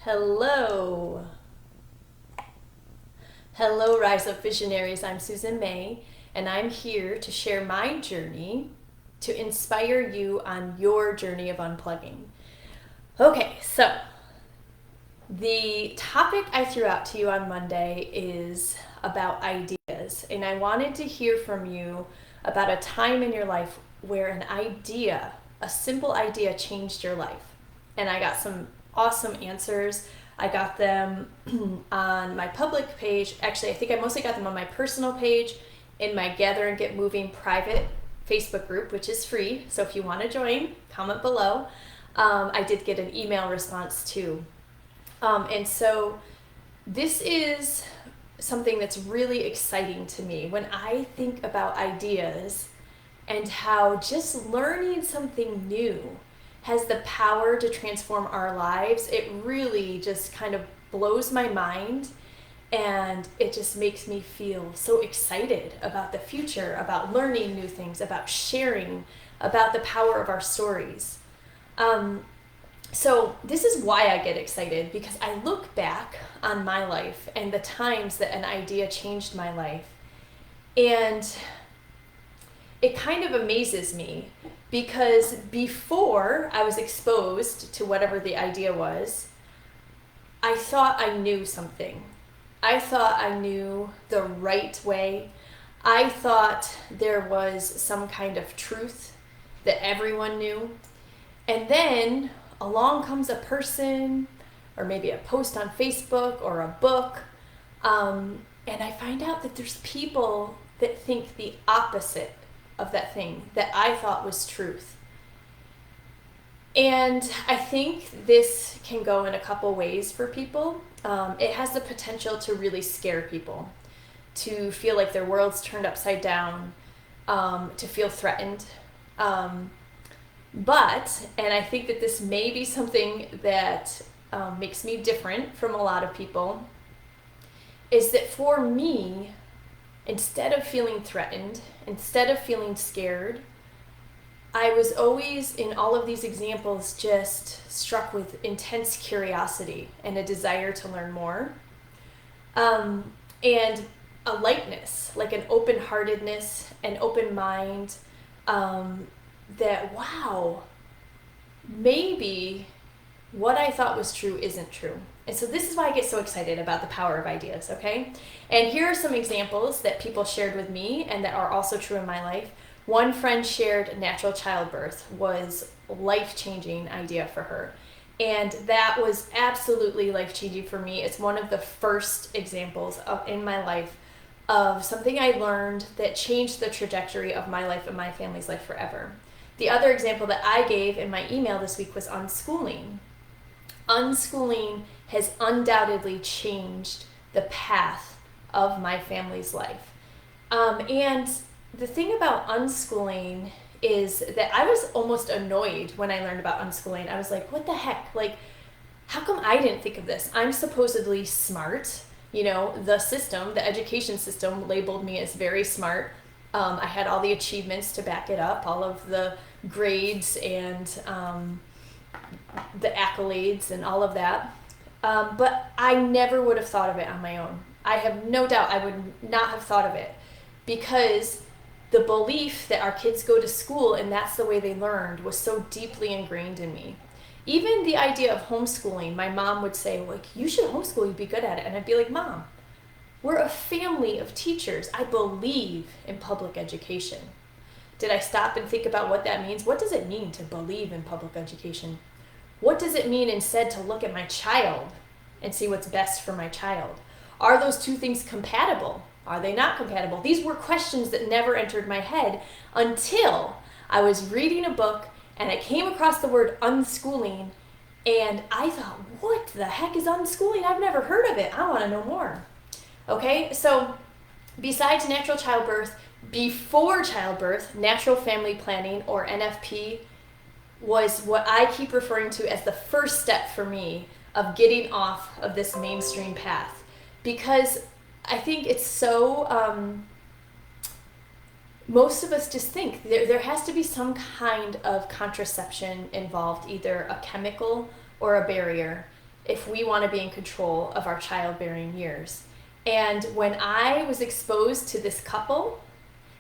Hello. Hello, Rise Up Visionaries. I'm Susan May, and I'm here to share my journey to inspire you on your journey of unplugging. Okay, so the topic I threw out to you on Monday is about ideas, and I wanted to hear from you about a time in your life where an idea, a simple idea, changed your life. And I got some awesome answers. I got them on my public page. Actually, I think I mostly got them on my personal page in my Gather and Get Moving private Facebook group, which is free. So if you want to join, comment below. I did get an email response too. And so this is something that's really exciting to me when I think about ideas and how just learning something new has the power to transform our lives. It really just kind of blows my mind, and it just makes me feel so excited about the future, about learning new things, about sharing, about the power of our stories. So this is why I get excited, because I look back on my life and the times that an idea changed my life, and it kind of amazes me, because before I was exposed to whatever the idea was, I thought I knew something. I thought I knew the right way. I thought there was some kind of truth that everyone knew. And then along comes a person, or maybe a post on Facebook or a book, and I find out that there's people that think the opposite of that thing that I thought was truth. And I think this can go in a couple ways for people. It has the potential to really scare people, to feel like their world's turned upside down, to feel threatened. But, and I think that this may be something that makes me different from a lot of people, is that for me, instead of feeling threatened, instead of feeling scared, I was always, in all of these examples, just struck with intense curiosity and a desire to learn more. And a lightness, like an open-heartedness, an open mind, that, wow, maybe what I thought was true isn't true. And so this is why I get so excited about the power of ideas, okay? And here are some examples that people shared with me and that are also true in my life. One friend shared natural childbirth was a life-changing idea for her. And that was absolutely life-changing for me. It's one of the first examples in my life of something I learned that changed the trajectory of my life and my family's life forever. The other example that I gave in my email this week was unschooling. Unschooling has undoubtedly changed the path of my family's life. And the thing about unschooling is that I was almost annoyed when I learned about unschooling. I was like, what the heck? Like, how come I didn't think of this? I'm supposedly smart. You know, the system, the education system labeled me as very smart. I had all the achievements to back it up, all of the grades and the accolades and all of that. But I never would have thought of it on my own. I have no doubt I would not have thought of it, because the belief that our kids go to school and that's the way they learned was so deeply ingrained in me. Even the idea of homeschooling, my mom would say, like, you should homeschool, you'd be good at it. And I'd be like, Mom, we're a family of teachers. I believe in public education. Did I stop and think about what that means? What does it mean to believe in public education? What does it mean instead to look at my child and see what's best for my child? Are those two things compatible? Are they not compatible? These were questions that never entered my head until I was reading a book and I came across the word unschooling, and I thought, what the heck is unschooling? I've never heard of it. I want to know more. Okay, so besides natural childbirth, before childbirth, natural family planning, or NFP, was what I keep referring to as the first step for me of getting off of this mainstream path. Because I think it's so, most of us just think there has to be some kind of contraception involved, either a chemical or a barrier. if we want to be in control of our childbearing years. And when I was exposed to this couple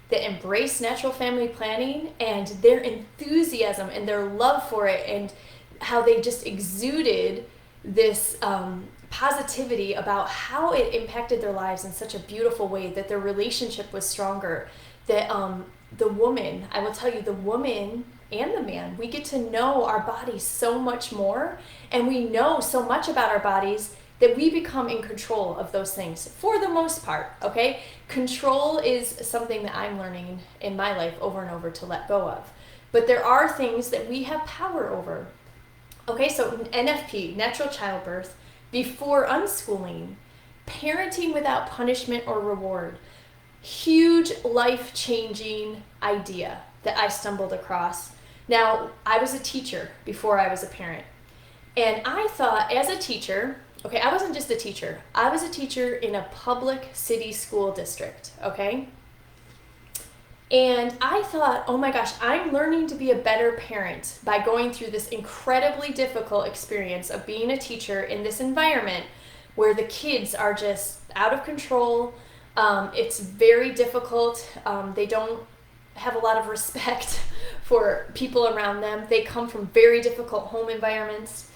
that embraced natural family planning and their enthusiasm and their love for it, and how they just exuded this positivity about how it impacted their lives in such a beautiful way, that their relationship was stronger, that the woman, I will tell you, the woman and the man, we get to know our bodies so much more, and we know so much about our bodies that we become in control of those things for the most part, okay? Control is something that I'm learning in my life over and over to let go of. But there are things that we have power over. Okay, so NFP, natural childbirth, before unschooling, parenting without punishment or reward, huge life-changing idea that I stumbled across. Now, I was a teacher before I was a parent. And I thought, as a teacher, okay, I wasn't just a teacher. I was a teacher in a public city school district, okay? And I thought, oh my gosh, I'm learning to be a better parent by going through this incredibly difficult experience of being a teacher in this environment where the kids are just out of control. It's very difficult. They don't have a lot of respect for people around them. They come from very difficult home environments.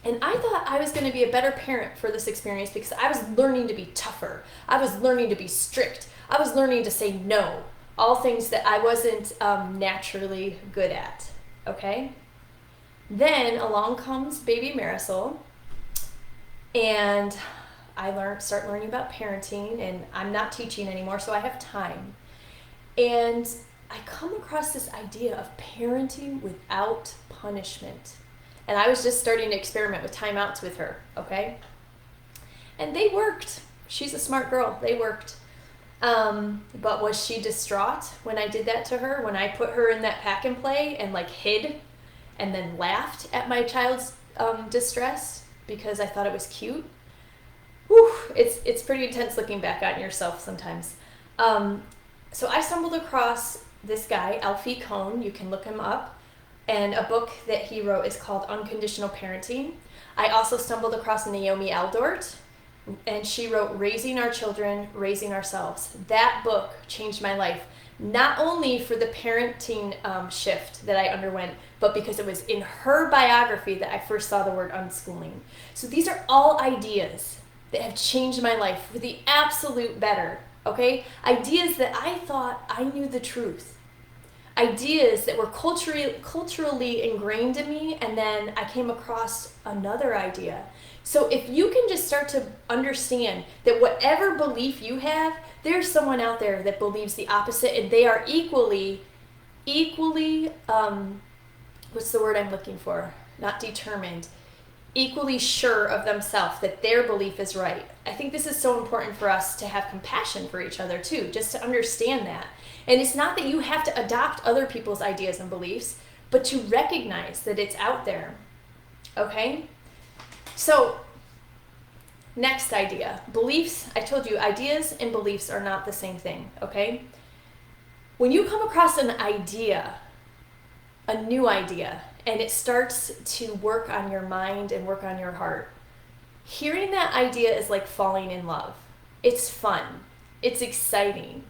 And I thought I was going to be a better parent for this experience because I was learning to be tougher. I was learning to be strict. I was learning to say no. All things that I wasn't naturally good at, okay? Then along comes baby Marisol, and I start learning about parenting, and I'm not teaching anymore, so I have time. And I come across this idea of parenting without punishment. And I was just starting to experiment with timeouts with her, okay? And they worked. She's a smart girl. They worked. But was she distraught when I did that to her? When I put her in that pack and play and like hid and then laughed at my child's distress because I thought it was cute? Whew, it's pretty intense looking back on yourself sometimes. So I stumbled across this guy, Alfie Kohn. You can look him up. And a book that he wrote is called Unconditional Parenting. I also stumbled across Naomi Aldort, and she wrote Raising Our Children, Raising Ourselves. That book changed my life, not only for the parenting shift that I underwent, but because it was in her biography that I first saw the word unschooling. So these are all ideas that have changed my life for the absolute better, okay? Ideas that I thought I knew the truth. Ideas that were culturally ingrained in me, and then I came across another idea. So if you can just start to understand that whatever belief you have, there's someone out there that believes the opposite, and they are equally, what's the word I'm looking for? Not determined. Equally sure of themselves that their belief is right. I think this is so important for us to have compassion for each other too, just to understand that. And it's not that you have to adopt other people's ideas and beliefs, but to recognize that it's out there. Okay? So, next idea. Beliefs, I told you, ideas and beliefs are not the same thing, okay? When you come across an idea, a new idea, and it starts to work on your mind and work on your heart, hearing that idea is like falling in love. It's fun. It's exciting.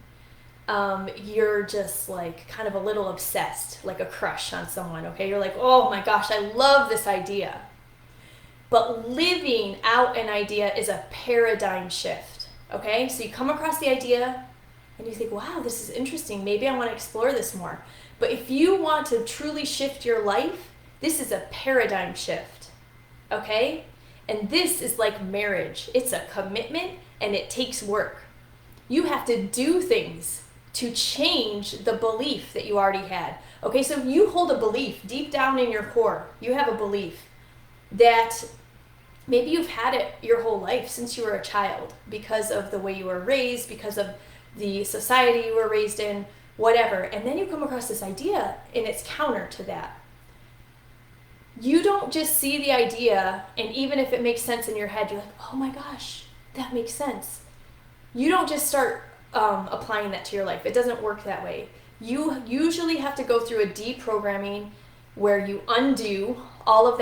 You're just like kind of a little obsessed, like a crush on someone, okay? You're like, oh my gosh, I love this idea. But living out an idea is a paradigm shift, okay? So you come across the idea and you think, wow, this is interesting. Maybe I want to explore this more. But if you want to truly shift your life, this is a paradigm shift, okay? And this is like marriage. It's a commitment and it takes work. You have to do things to change the belief that you already had. Okay, so if you hold a belief deep down in your core, you have a belief that maybe you've had it your whole life since you were a child because of the way you were raised, because of the society you were raised in, whatever. And then you come across this idea and it's counter to that. You don't just see the idea and even if it makes sense in your head, you're like, oh my gosh, that makes sense. You don't just start applying that to your life. It doesn't work that way. You usually have to go through a deprogramming where you undo all of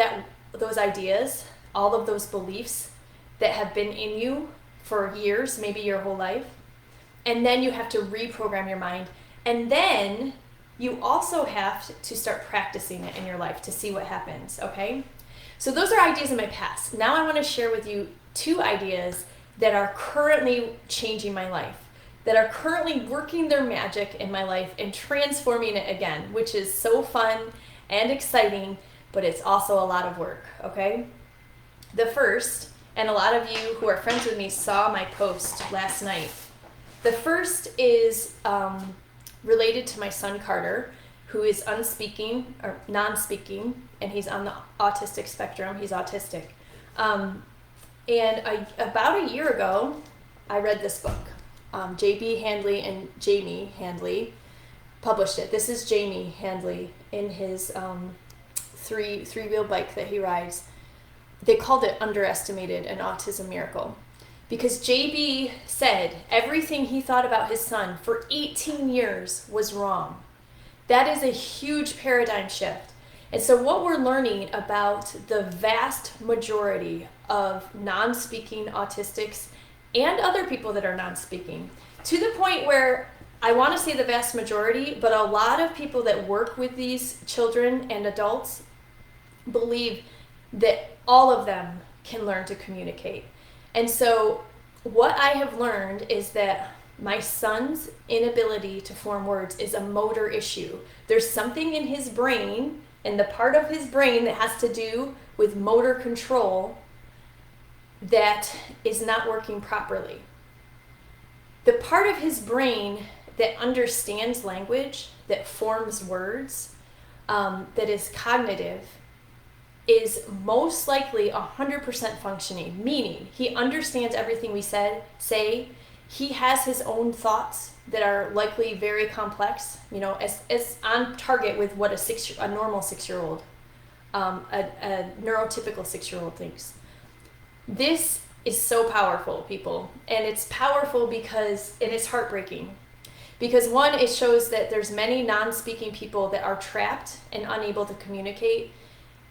those ideas all of those beliefs that have been in you for years, maybe your whole life. And then you have to reprogram your mind. And then you also have to start practicing it in your life to see what happens, okay? So those are ideas in my past. Now I want to share with you 2 ideas that are currently changing my life, that are currently working their magic in my life and transforming it again, which is so fun and exciting, but it's also a lot of work, okay? The first, and a lot of you who are friends with me saw my post last night. The first is related to my son Carter, who is unspeaking or non-speaking, and he's on the autistic spectrum. He's autistic. About a year ago, I read this book. J.B. Handley and Jamie Handley published it. This is Jamie Handley in his three-wheel bike that he rides. They called it Underestimated, an Autism Miracle. Because JB said everything he thought about his son for 18 years was wrong. That is a huge paradigm shift. And so what we're learning about the vast majority of non-speaking autistics and other people that are non-speaking, to the point where I want to say the vast majority, but a lot of people that work with these children and adults believe that all of them can learn to communicate. And so what I have learned is that my son's inability to form words is a motor issue. There's something in his brain, in the part of his brain that has to do with motor control, that is not working properly. The part of his brain that understands language, that forms words, that is cognitive, is most likely 100% functioning, meaning he understands everything we say. He has his own thoughts that are likely very complex, as on target with what a normal 6-year-old, a neurotypical 6-year-old thinks. This is so powerful, people, and it's powerful because, and it's heartbreaking, because one, it shows that there's many non-speaking people that are trapped and unable to communicate.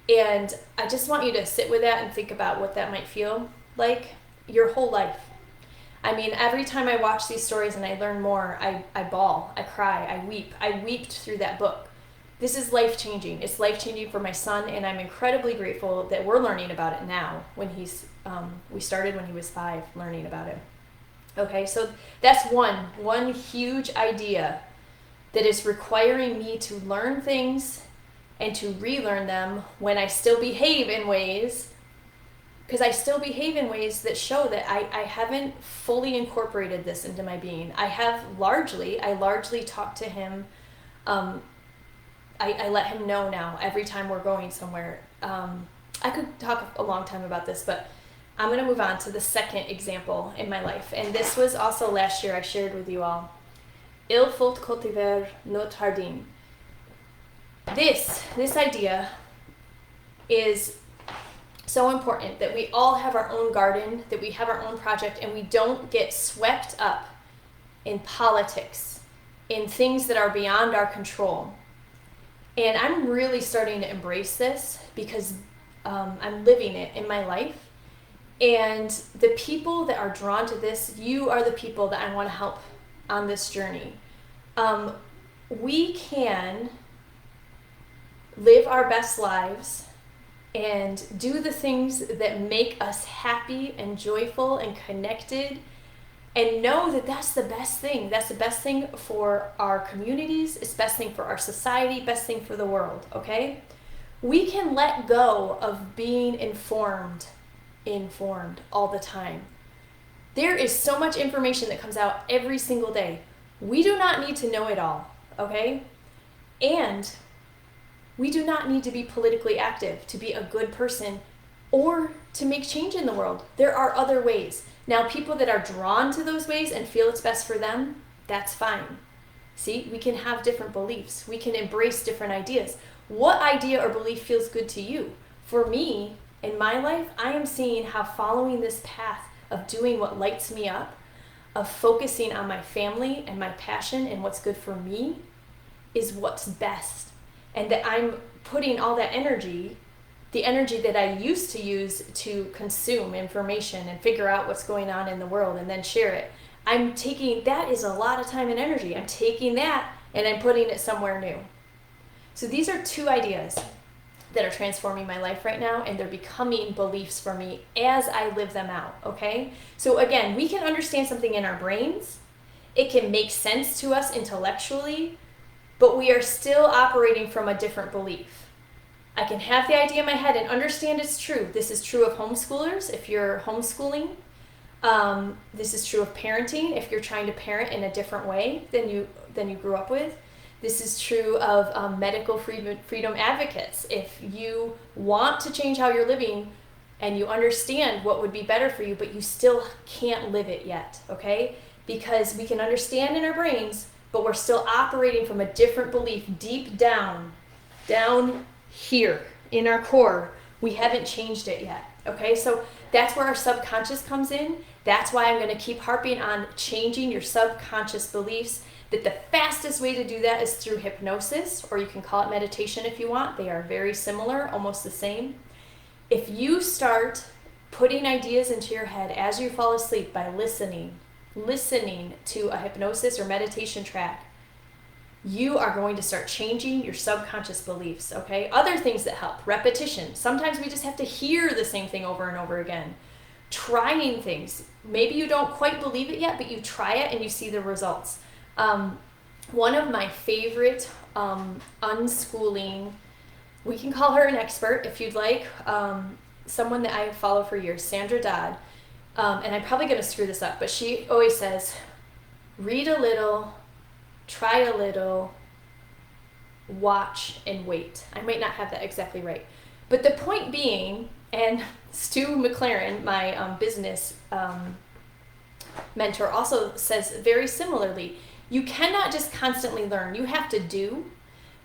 And I just want you to sit with that and think about what that might feel like your whole life. I mean, every time I watch these stories and I learn more, I bawl, I cry, I weep. I weeped through that book. This is life-changing. It's life-changing for my son, and I'm incredibly grateful that we're learning about it now when we started when he was 5 learning about it. Okay, so that's one huge idea that is requiring me to learn things and to relearn them when I still behave in ways, because I still behave in ways that show that I haven't fully incorporated this into my being. I largely talk to him. I let him know now every time we're going somewhere. I could talk a long time about this, but I'm going to move on to the second example in my life. And this was also last year I shared with you all. Il faut cultiver notre jardin. This idea is so important, that we all have our own garden, that we have our own project, and we don't get swept up in politics, in things that are beyond our control. And I'm really starting to embrace this because I'm living it in my life. And the people that are drawn to this, you are the people that I want to help on this journey. We can live our best lives and do the things that make us happy and joyful and connected, and know that that's the best thing. That's the best thing for our communities. It's best thing for our society, best thing for the world, okay? We can let go of being informed all the time. There is so much information that comes out every single day. We do not need to know it all, okay? And we do not need to be politically active to be a good person or to make change in the world. There are other ways. Now, people that are drawn to those ways and feel it's best for them, that's fine. See, we can have different beliefs. We can embrace different ideas. What idea or belief feels good to you? For me, in my life, I am seeing how following this path of doing what lights me up, of focusing on my family and my passion and what's good for me, is what's best. And that I'm putting all that energy the energy that I used to use to consume information and figure out what's going on in the world and then share it. I'm taking, that is a lot of time and energy. I'm taking that and I'm putting it somewhere new. So these are two ideas that are transforming my life right now, and they're becoming beliefs for me as I live them out, okay? So again, we can understand something in our brains. It can make sense to us intellectually, but we are still operating from a different belief. I can have the idea in my head and understand it's true. This is true of homeschoolers if you're homeschooling. This is true of parenting if you're trying to parent in a different way than you grew up with. This is true of medical freedom advocates. If you want to change how you're living and you understand what would be better for you, but you still can't live it yet, okay? Because we can understand in our brains, but we're still operating from a different belief deep down here in our core. We haven't changed it yet, okay? So that's where our subconscious comes in. That's why I'm going to keep harping on changing your subconscious beliefs, that the fastest way to do that is through hypnosis, or you can call it meditation if you want. They are very similar, almost the same. If you start putting ideas into your head as you fall asleep by listening to a hypnosis or meditation track, you are going to start changing your subconscious beliefs, okay? Other things that help, repetition. Sometimes we just have to hear the same thing over and over again. Trying things. Maybe you don't quite believe it yet, but you try it and you see the results. One of my favorite unschooling, we can call her an expert if you'd like, someone that I follow for years, Sandra Dodd, and I'm probably going to screw this up, but she always says, read a little, try a little, watch and wait. I might not have that exactly right. But the point being, and Stu McLaren, my business mentor, also says very similarly, you cannot just constantly learn. You have to do.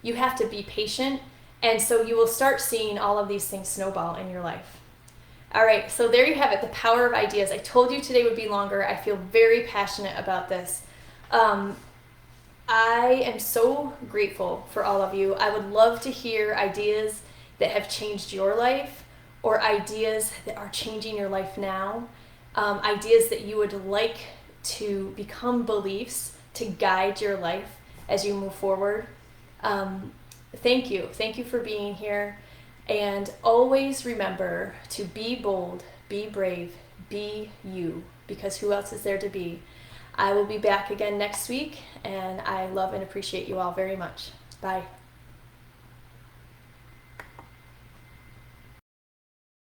You have to be patient. And so you will start seeing all of these things snowball in your life. All right, so there you have it, the power of ideas. I told you today would be longer. I feel very passionate about this. I am so grateful for all of you. I would love to hear ideas that have changed your life, or ideas that are changing your life now, ideas that you would like to become beliefs to guide your life as you move forward. Thank you. Thank you for being here. And always remember to be bold, be brave, be you, because who else is there to be? I will be back again next week, and I love and appreciate you all very much. Bye.